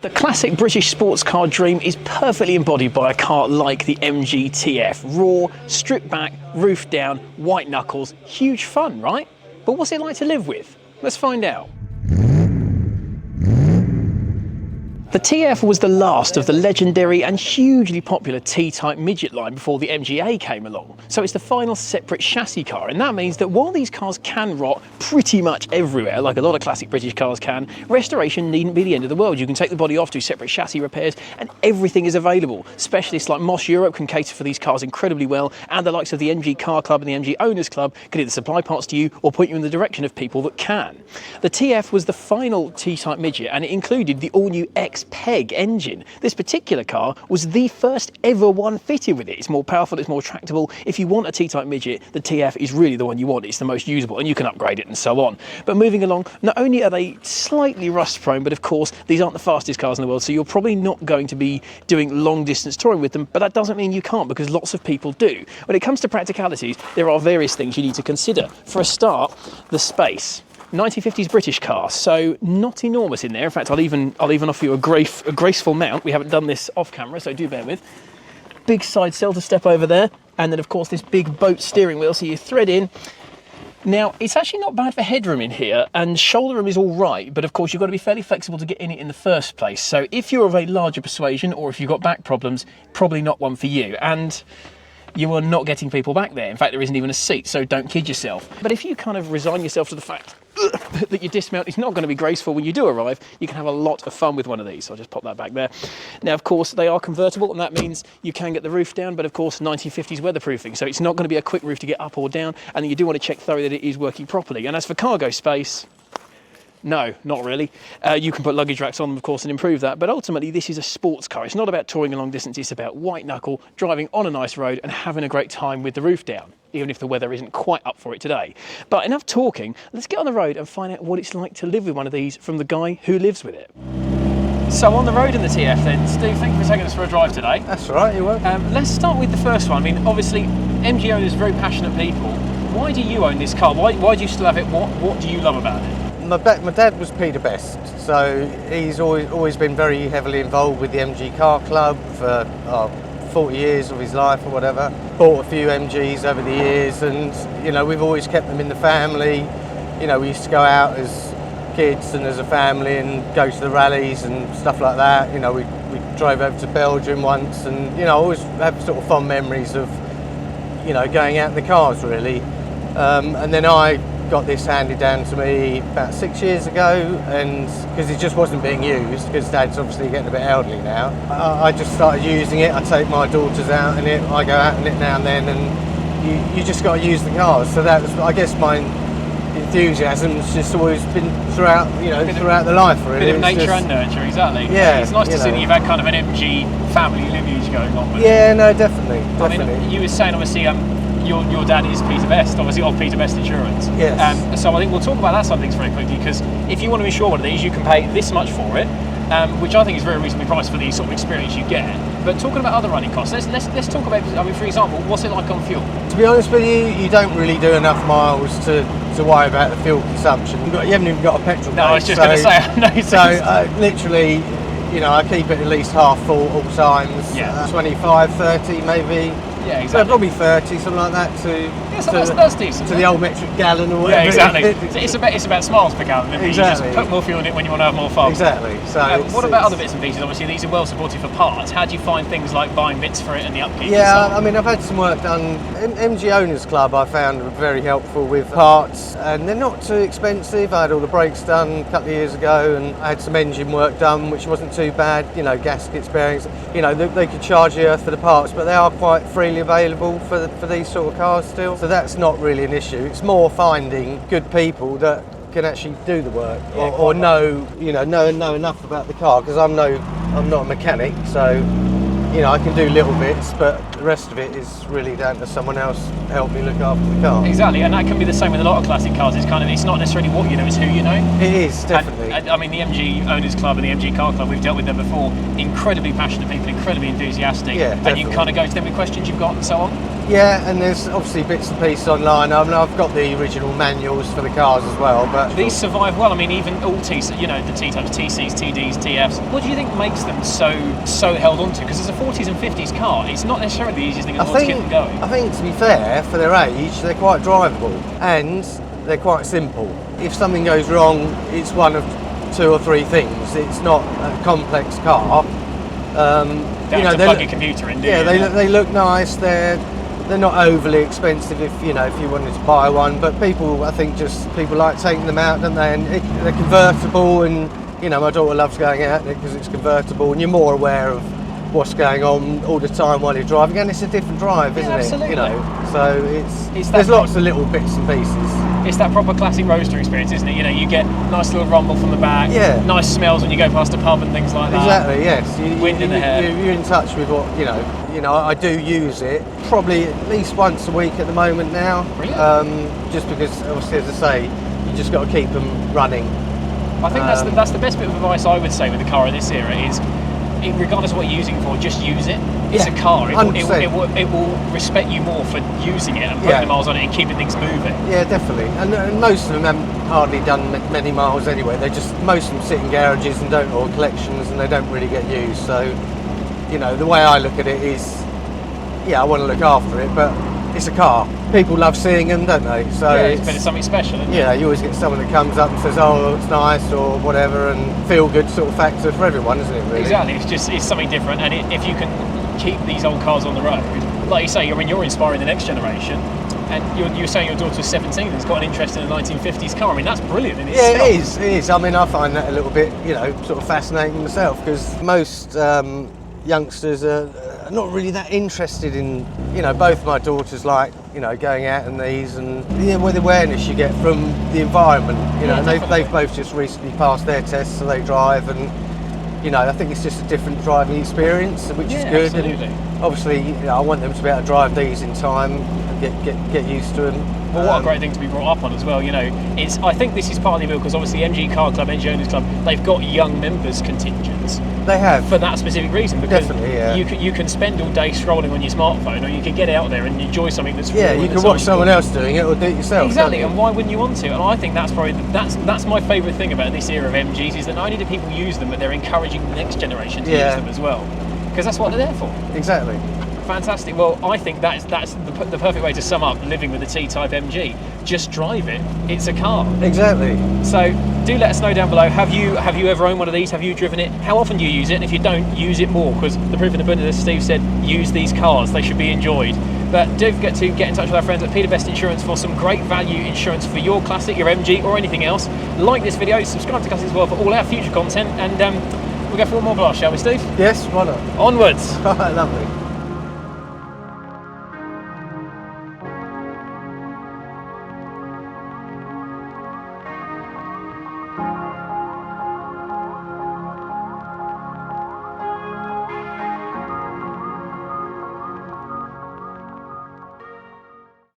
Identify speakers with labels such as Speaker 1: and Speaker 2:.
Speaker 1: The classic British sports car dream is perfectly embodied by a car like the MG TF. Raw, stripped back, roof down, white knuckles, huge fun, right? But what's it like to live with? Let's find out. The TF was the last of the legendary and hugely popular T-Type midget line before the MGA came along. So it's the final separate chassis car, and that means that while these cars can rot pretty much everywhere, like a lot of classic British cars can, restoration needn't be the end of the world. You can take the body off, do separate chassis repairs, and everything is available. Specialists like Moss Europe can cater for these cars incredibly well, and the likes of the MG Car Club and the MG Owners Club can either supply parts to you or point you in the direction of people that can. The TF was the final T-Type midget, and it included the all-new X-Peg engine. This particular car was the first ever one fitted with it. It's more powerful, it's more tractable. If you want a T-Type midget, the TF is really the one you want. It's the most usable, and you can upgrade it and so on. But moving along, not only are they slightly rust prone, but of course these aren't the fastest cars in the world, so you're probably not going to be doing long distance touring with them, but that doesn't mean you can't, because lots of people do. When it comes to practicalities, there are various things you need to consider. For a start, the space. 1950s British car, so not enormous in there. In fact, I'll even offer you a graceful mount. We haven't done this off camera, so do bear with. Big side cell to step over there, and then of course this big boat steering wheel, so you thread in. Now, it's actually not bad for headroom in here, and shoulder room is all right, but of course you've got to be fairly flexible to get in it in the first place. So if you're of a larger persuasion, or if you've got back problems, probably not one for you. And you are not getting people back there. In fact, there isn't even a seat, so don't kid yourself. But if you kind of resign yourself to the fact that your dismount is not going to be graceful when you do arrive, you can have a lot of fun with one of these. So I'll just pop that back there. Now, of course, they are convertible, and that means you can get the roof down, but of course 1950s weatherproofing, so it's not going to be a quick roof to get up or down, and you do want to check thoroughly that it is working properly. And as for cargo space, no, not really. You can put luggage racks on them, of course, and improve that, but ultimately this is a sports car. It's not about touring a long distance, it's about white knuckle, driving on a nice road and having a great time with the roof down, even if the weather isn't quite up for it today. But enough talking, let's get on the road and find out what it's like to live with one of these from the guy who lives with it. So on the road in the TF then, Steve, thank you for taking us for a drive today.
Speaker 2: That's all right, you're welcome.
Speaker 1: Let's start with the first one. I mean, obviously, MG owners are very passionate people. Why do you own this car? Why do you still have it? What do you love about it?
Speaker 2: My dad was Peter Best, so he's always been very heavily involved with the MG Car Club for 40 years of his life or whatever. Bought a few MGs over the years, and you know, we've always kept them in the family. You know, we used to go out as kids and as a family and go to the rallies and stuff like that. You know, we drove over to Belgium once, and you know, I always have sort of fond memories of, you know, going out in the cars really. And then I got this handed down to me about 6 years ago, and because it just wasn't being used, because Dad's obviously getting a bit elderly now, I just started using it. I take my daughters out in it, I go out in it now and then, and you just got to use the cars. So that was, I guess, my enthusiasm's just always been throughout, you know, throughout the life really.
Speaker 1: Bit of nature and nurture, exactly.
Speaker 2: Yeah,
Speaker 1: it's nice to see that you've had kind of an MG family lineage going on with it.
Speaker 2: Yeah, no, definitely.
Speaker 1: I mean, you were saying obviously your dad is Peter Best, obviously of Peter Best Insurance.
Speaker 2: Yes.
Speaker 1: So I think we'll talk about that side of things very quickly, because if you want to insure one of these, you can pay this much for it, which I think is very reasonably priced for the sort of experience you get. But talking about other running costs, let's talk about, I mean, for example, what's it like on fuel?
Speaker 2: To be honest with you, you don't really do enough miles to worry about the fuel consumption. You haven't even got a petrol.
Speaker 1: No, I was just going to say, I know.
Speaker 2: So literally, you know, I keep it at least half full all times.
Speaker 1: Yeah.
Speaker 2: 25, 30 maybe.
Speaker 1: Yeah, exactly.
Speaker 2: So probably 30, something like that,
Speaker 1: that's decent.
Speaker 2: To the old metric gallon or whatever.
Speaker 1: Yeah, exactly. it's about smiles per gallon.
Speaker 2: Exactly.
Speaker 1: You just put more fuel in it when you want to have more fun.
Speaker 2: Exactly. So
Speaker 1: what about other bits and pieces? Obviously, these are well supported for parts. How do you find things like buying bits for it and the upkeep?
Speaker 2: Yeah, I mean, I've had some work done. MG Owners Club I found very helpful with parts, and they're not too expensive. I had all the brakes done a couple of years ago, and I had some engine work done, which wasn't too bad. You know, gaskets, bearings. You know, they could charge you for the parts, but they are quite freely available for these sort of cars still. So that's not really an issue. It's more finding good people that can actually do the work, or know enough about the car, because I'm not a mechanic, so you know, I can do little bits, but the rest of it is really down to someone else to help me look after the car.
Speaker 1: Exactly, and that can be the same with a lot of classic cars. It's not necessarily what you know, it's who you know.
Speaker 2: It is, definitely.
Speaker 1: And I mean, the MG Owners Club and the MG Car Club, we've dealt with them before. Incredibly passionate people, incredibly enthusiastic.
Speaker 2: Yeah, definitely.
Speaker 1: And you kind of go to them with questions you've got and so on.
Speaker 2: Yeah, and there's obviously bits and pieces online. I mean, I've got the original manuals for the cars as well, but
Speaker 1: these survive well. I mean, even all T-types, TCs, TDs, TFs. What do you think makes them so held onto? Because as a 40s and 50s car, it's not necessarily the easiest thing in the world to get them going.
Speaker 2: I think, to be fair, for their age, they're quite drivable and they're quite simple. If something goes wrong, it's one of 2 or 3 things. It's not a complex car.
Speaker 1: They plug your computer in.
Speaker 2: They look nice. They're not overly expensive if you wanted to buy one, but I think people like taking them out, don't they? And they're convertible, and my daughter loves going out in it because it's convertible, and you're more aware of what's going on all the time while you're driving, and it's a different drive, isn't
Speaker 1: absolutely.
Speaker 2: it? So there's lots of little bits and pieces.
Speaker 1: It's that proper classic roadster experience, isn't it? You get nice little rumble from the back, nice smells when you go past a pub and things like that.
Speaker 2: Exactly, yes.
Speaker 1: Wind in the hair.
Speaker 2: You're in touch with what, I do use it probably at least once a week at the moment now.
Speaker 1: Brilliant.
Speaker 2: Just because, obviously, as I say, you just got to keep them running.
Speaker 1: I think that's the best bit of advice I would say with a car of this era is, regardless of what you're using it for, just use it. It's a car. It will respect you more for using it and putting the miles on it and keeping things moving.
Speaker 2: Yeah, definitely. And most of them haven't hardly done many miles anyway. Most of them sit in garages or collections, and they don't really get used. So, the way I look at it is, I want to look after it, but it's a car. People love seeing them, don't they? So
Speaker 1: it's something special, isn't it?
Speaker 2: You always get someone that comes up and says, "Oh, it's nice" or whatever, and feel good sort of factor for everyone, isn't it? Really?
Speaker 1: Exactly. It's something different, and if you can keep these old cars on the road, like you say, you're inspiring the next generation. And you're saying your daughter's 17 and has got an interest in a 1950s car. I mean, that's brilliant in itself.
Speaker 2: Yeah, it is. I mean, I find that a little bit, sort of fascinating myself, because most youngsters are not really that interested in, both my daughters like, going out in these, and with the awareness you get from the environment, and they've both just recently passed their tests, so they drive, and I think it's just a different driving experience, which is good.
Speaker 1: Absolutely.
Speaker 2: And obviously, I want them to be able to drive these in time and get used to them.
Speaker 1: Well, what a great thing to be brought up on as well. I think this is partly because obviously MG Car Club, MG Owners Club, they've got young members contingents.
Speaker 2: They have.
Speaker 1: For that specific reason, because
Speaker 2: definitely,
Speaker 1: you can spend all day scrolling on your smartphone, or you can get out there and enjoy something that's real.
Speaker 2: You can watch someone else doing it or do it yourself.
Speaker 1: Exactly, and why wouldn't you want to? And I think that's probably that's my favourite thing about this era of MGs, is that not only do people use them, but they're encouraging the next generation to use them as well, because that's what they're there for.
Speaker 2: Exactly.
Speaker 1: Fantastic. Well, I think that's the perfect way to sum up living with a T-type MG. Just drive it. It's a car.
Speaker 2: Exactly.
Speaker 1: So do let us know down below. Have you ever owned one of these? Have you driven it? How often do you use it? And if you don't, use it more, because the proof in the pudding, as Steve said, use these cars. They should be enjoyed. But don't forget to get in touch with our friends at Peter Best Insurance for some great value insurance for your classic, your MG, or anything else. Like this video, subscribe to us as well for all our future content, and we'll go for one more blast, shall we, Steve?
Speaker 2: Yes, why not?
Speaker 1: Onwards.
Speaker 2: Lovely.